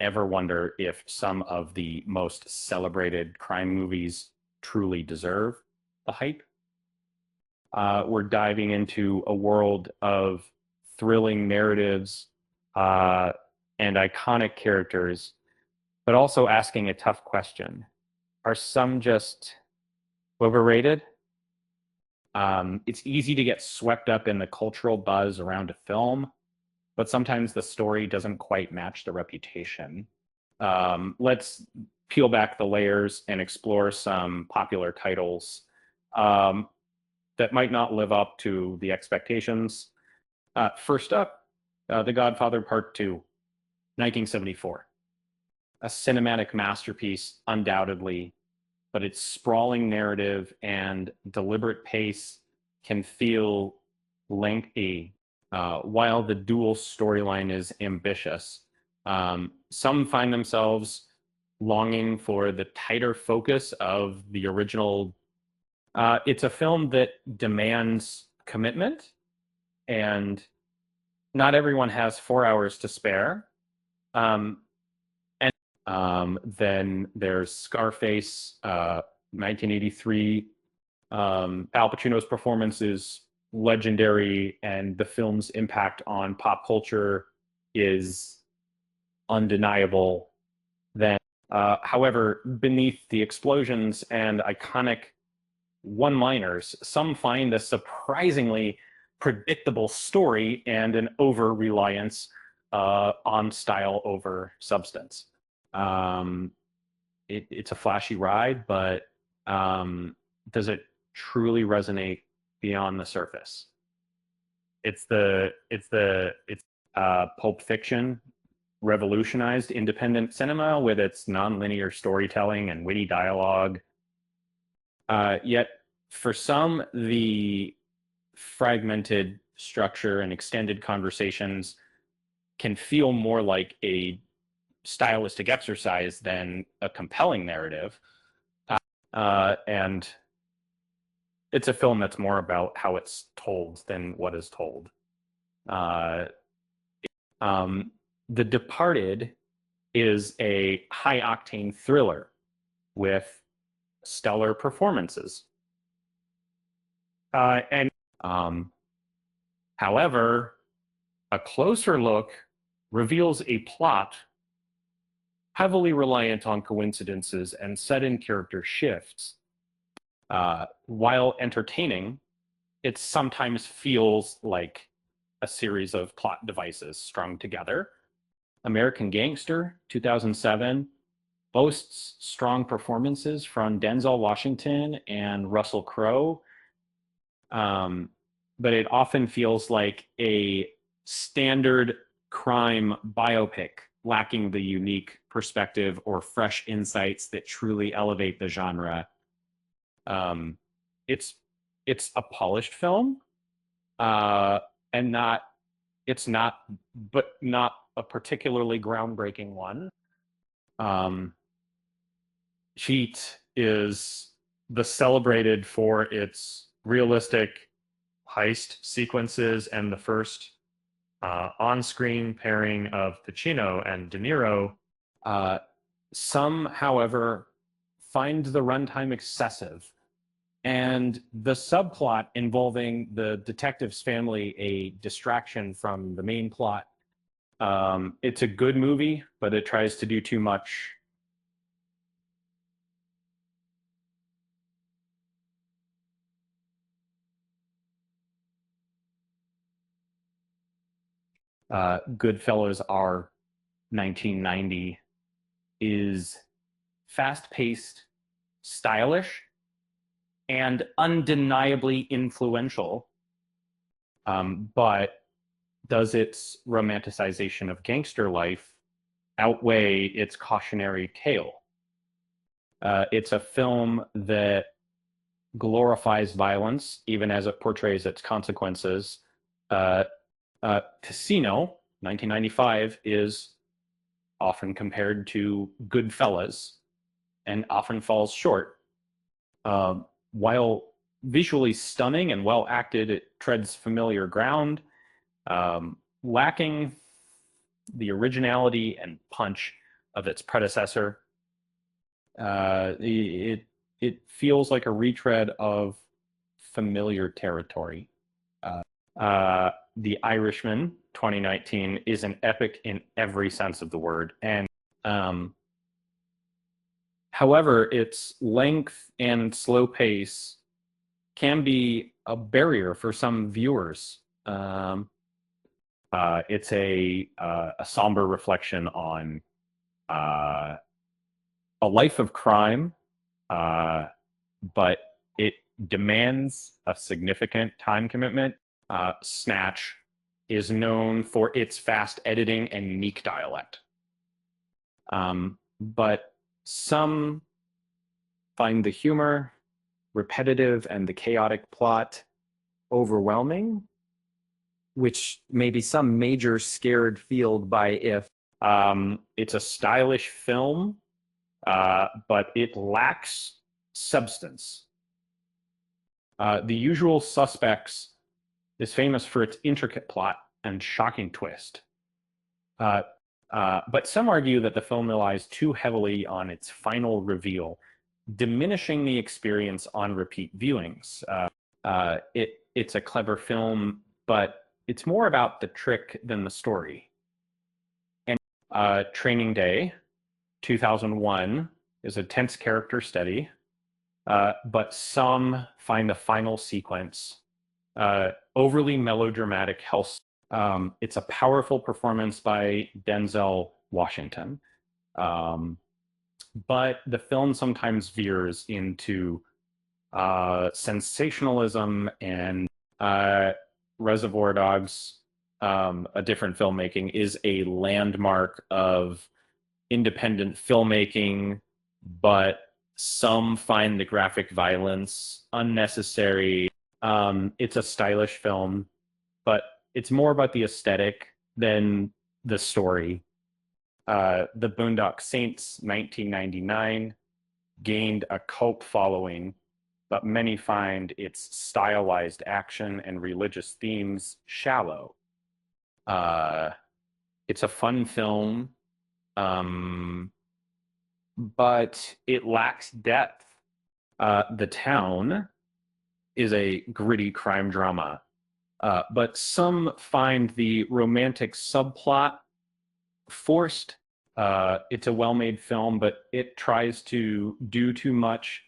Ever wonder if some of the most celebrated crime movies truly deserve the hype? We're diving into a world of thrilling narratives uh, and iconic characters, but also asking a tough question. Are some just overrated? It's easy to get swept up in the cultural buzz around a film, but sometimes the story doesn't quite match the reputation. Let's peel back the layers and explore some popular titles um, that might not live up to the expectations. First up, The Godfather Part 2, 1974. A cinematic masterpiece, undoubtedly, but its sprawling narrative and deliberate pace can feel lengthy, while the dual storyline is ambitious. Some find themselves longing for the tighter focus of the original. It's a film that demands commitment, and not everyone has 4 hours to spare. Um, then there's Scarface, 1983. Al Pacino's performance is legendary, and the film's impact on pop culture is undeniable. Then, however, beneath the explosions and iconic one-liners, some find a surprisingly predictable story and an over-reliance on style over substance. Um, it's a flashy ride, but does it truly resonate beyond the surface? It's Pulp Fiction revolutionized independent cinema with its nonlinear storytelling and witty dialogue. Yet, for some, the fragmented structure and extended conversations can feel more like a stylistic exercise than a compelling narrative. And it's a film that's more about how it's told than what is told. Uh, the Departed is a high octane thriller with stellar performances. And however, a closer look reveals a plot heavily reliant on coincidences and sudden character shifts. While entertaining, it sometimes feels like a series of plot devices strung together. American Gangster, 2007, boasts strong performances from Denzel Washington and Russell Crowe, but it often feels like a standard crime biopic, lacking the unique perspective or fresh insights that truly elevate the genre. Um, it's it's a polished film, uh, and not it's not, but not a particularly groundbreaking one. Um, Cheat is the celebrated for its realistic heist sequences and the first on-screen pairing of Pacino and De Niro. Uh, some, however, find the runtime excessive, and the subplot involving the detective's family a distraction from the main plot. It's a good movie, but it tries to do too much. Goodfellas are 1990 is fast-paced, stylish, and undeniably influential. But does its romanticization of gangster life outweigh its cautionary tale? It's a film that glorifies violence, even as it portrays its consequences. Uh, Casino, 1995, is often compared to Goodfellas and often falls short. While visually stunning and well acted, it treads familiar ground, lacking the originality and punch of its predecessor. It feels like a retread of familiar territory. The Irishman 2019 is an epic in every sense of the word, and however, its length and slow pace can be a barrier for some viewers. It's a somber reflection on a life of crime, but it demands a significant time commitment. Snatch is known for its fast editing and unique dialect. But some find the humor repetitive and the chaotic plot overwhelming, which may be some major scared field by if. It's a stylish film, but it lacks substance. The Usual Suspects is famous for its intricate plot and shocking twist. But some argue that the film relies too heavily on its final reveal, diminishing the experience on repeat viewings. It's a clever film, but it's more about the trick than the story. And Training Day, 2001, is a tense character study, but some find the final sequence overly melodramatic health. It's a powerful performance by Denzel Washington. But the film sometimes veers into sensationalism and Reservoir Dogs, a different filmmaking, is a landmark of independent filmmaking, but some find the graphic violence unnecessary. It's a stylish film, but it's more about the aesthetic than the story. The Boondock Saints, 1999, gained a cult following, but many find its stylized action and religious themes shallow. It's a fun film, but it lacks depth. The Town is a gritty crime drama, but some find the romantic subplot forced. It's a well-made film, but it tries to do too much.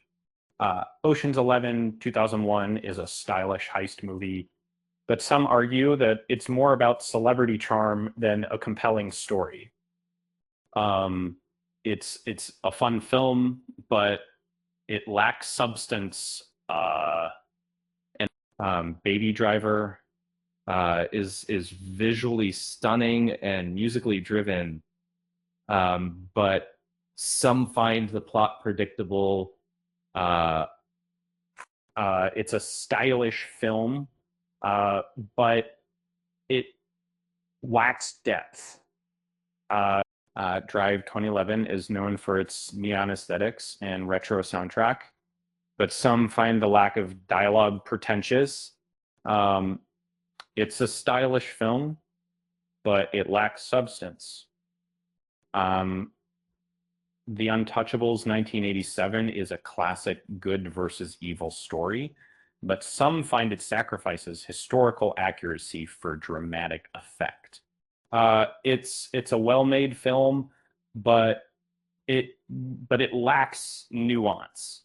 Ocean's 11, 2001 is a stylish heist movie, but some argue that it's more about celebrity charm than a compelling story. It's a fun film, but it lacks substance. Baby Driver is visually stunning and musically driven, but some find the plot predictable. It's a stylish film, but it lacks depth. Drive 2011 is known for its neon aesthetics and retro soundtrack, but some find the lack of dialogue pretentious. It's a stylish film, but it lacks substance. The Untouchables 1987 is a classic good versus evil story, but some find it sacrifices historical accuracy for dramatic effect. It's a well-made film, but it lacks nuance.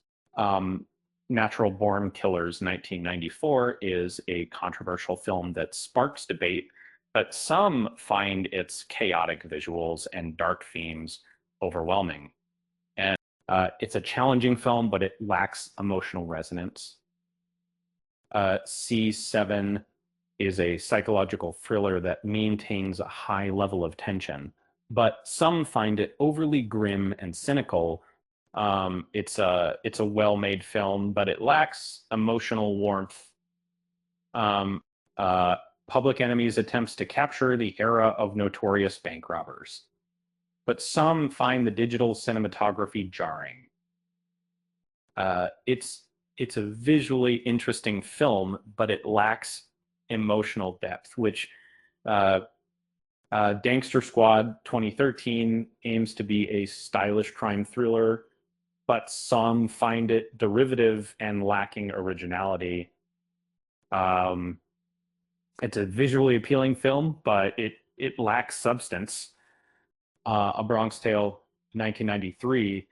Natural Born Killers 1994 is a controversial film that sparks debate, but some find its chaotic visuals and dark themes overwhelming. And it's a challenging film, but it lacks emotional resonance. C7 is a psychological thriller that maintains a high level of tension, but some find it overly grim and cynical. It's a well-made film, but it lacks emotional warmth. Public Enemy's attempts to capture the era of notorious bank robbers, but some find the digital cinematography jarring. It's a visually interesting film, but it lacks emotional depth, which Gangster Squad 2013 aims to be a stylish crime thriller, but some find it derivative and lacking originality. Um, it's a visually appealing film, but it lacks substance. A Bronx Tale 1993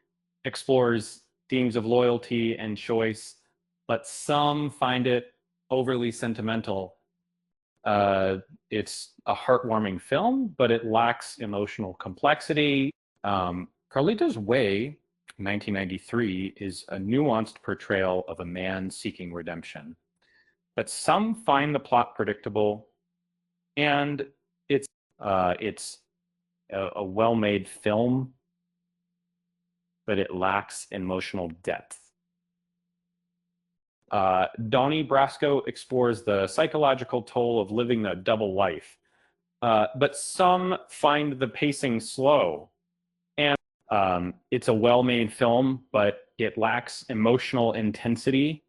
explores themes of loyalty and choice, but some find it overly sentimental. Uh, it's a heartwarming film, but it lacks emotional complexity. Carlito's Way, 1993, is a nuanced portrayal of a man seeking redemption. But some find the plot predictable, and it's a well-made film, but it lacks emotional depth. Donnie Brasco explores the psychological toll of living a double life, but some find the pacing slow. And it's a well-made film, but it lacks emotional intensity.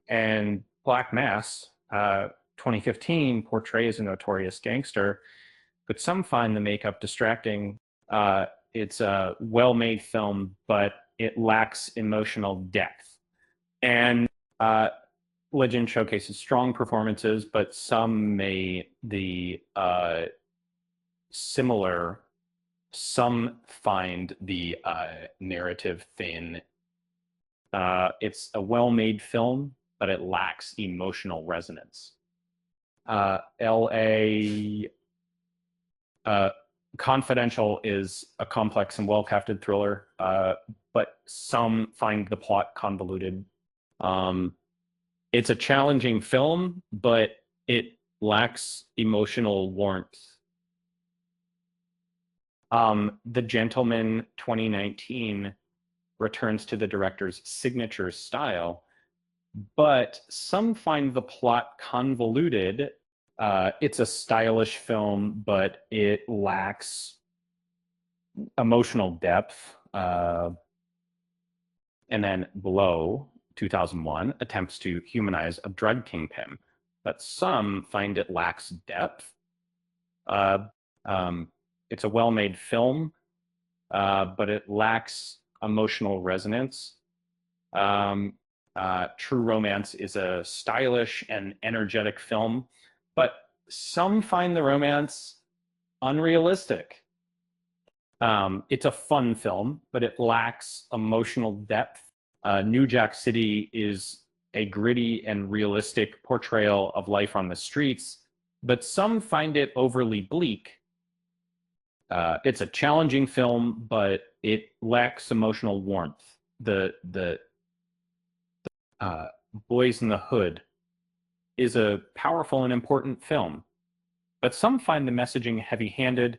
And Black Mass, 2015, portrays a notorious gangster, but some find the makeup distracting. It's a well-made film, but it lacks emotional depth. And Legend showcases strong performances, but some may the similar. Some find the narrative thin. It's a well-made film, but it lacks emotional resonance. L.A. Uh, Confidential is a complex and well-crafted thriller, but some find the plot convoluted. Um, it's a challenging film, but it lacks emotional warmth. The Gentleman 2019 returns to the director's signature style, but some find the plot convoluted. It's a stylish film, but it lacks emotional depth. And then Blow, 2001, attempts to humanize a drug kingpin, but some find it lacks depth. Uh, it's a well-made film, but it lacks emotional resonance. Um, True Romance is a stylish and energetic film, but some find the romance unrealistic. It's a fun film, but it lacks emotional depth. New Jack City is a gritty and realistic portrayal of life on the streets, but some find it overly bleak. It's a challenging film, but it lacks emotional warmth. The Boys in the Hood is a powerful and important film, but some find the messaging heavy-handed.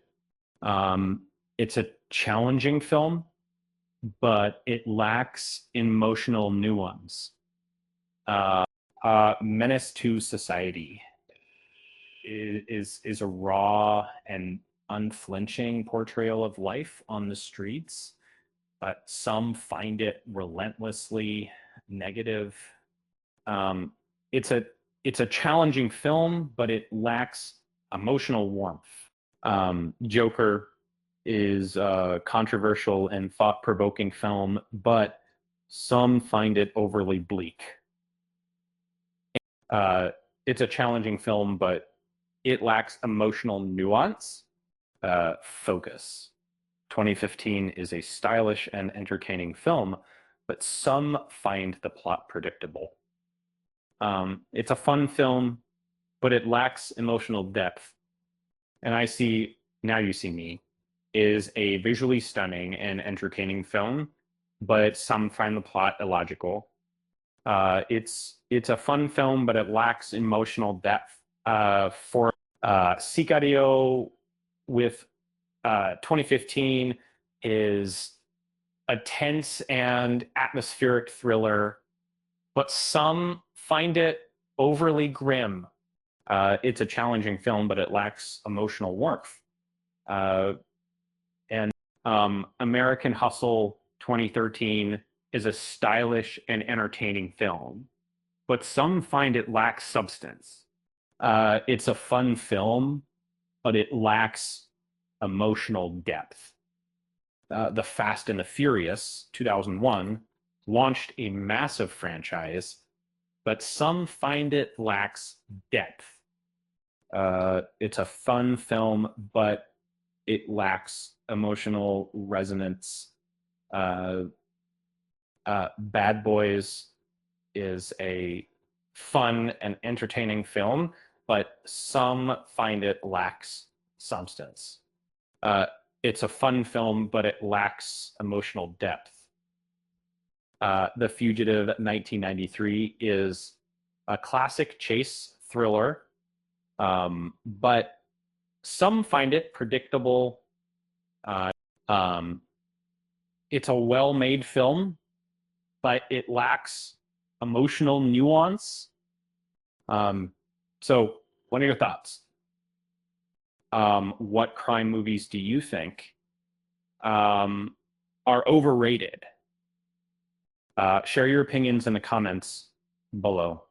It's a challenging film, but it lacks emotional nuance. Uh, Menace to Society is a raw and unflinching portrayal of life on the streets, but some find it relentlessly negative. Um, it's a it's a challenging film, but it lacks emotional warmth. Joker is a controversial and thought-provoking film, but some find it overly bleak. Uh, it's a challenging film, but it lacks emotional nuance. Focus. 2015 is a stylish and entertaining film, but some find the plot predictable. It's a fun film, but it lacks emotional depth. And I see Now You See Me is a visually stunning and entertaining film, but some find the plot illogical. It's a fun film, but it lacks emotional depth. For Sicario with 2015 is a tense and atmospheric thriller, but some find it overly grim. It's a challenging film, but it lacks emotional warmth. Uh, and American Hustle 2013 is a stylish and entertaining film, but some find it lacks substance. It's a fun film, but it lacks emotional depth. The Fast and the Furious 2001 launched a massive franchise, but some find it lacks depth. It's a fun film, but it lacks emotional resonance. Uh, Bad Boys is a fun and entertaining film, but some find it lacks substance. Uh, it's a fun film, but it lacks emotional depth. The Fugitive 1993 is a classic chase thriller, but some find it predictable. Uh, um, it's a well-made film, but it lacks emotional nuance. So, what are your thoughts? What crime movies do you think are overrated? Share your opinions in the comments below.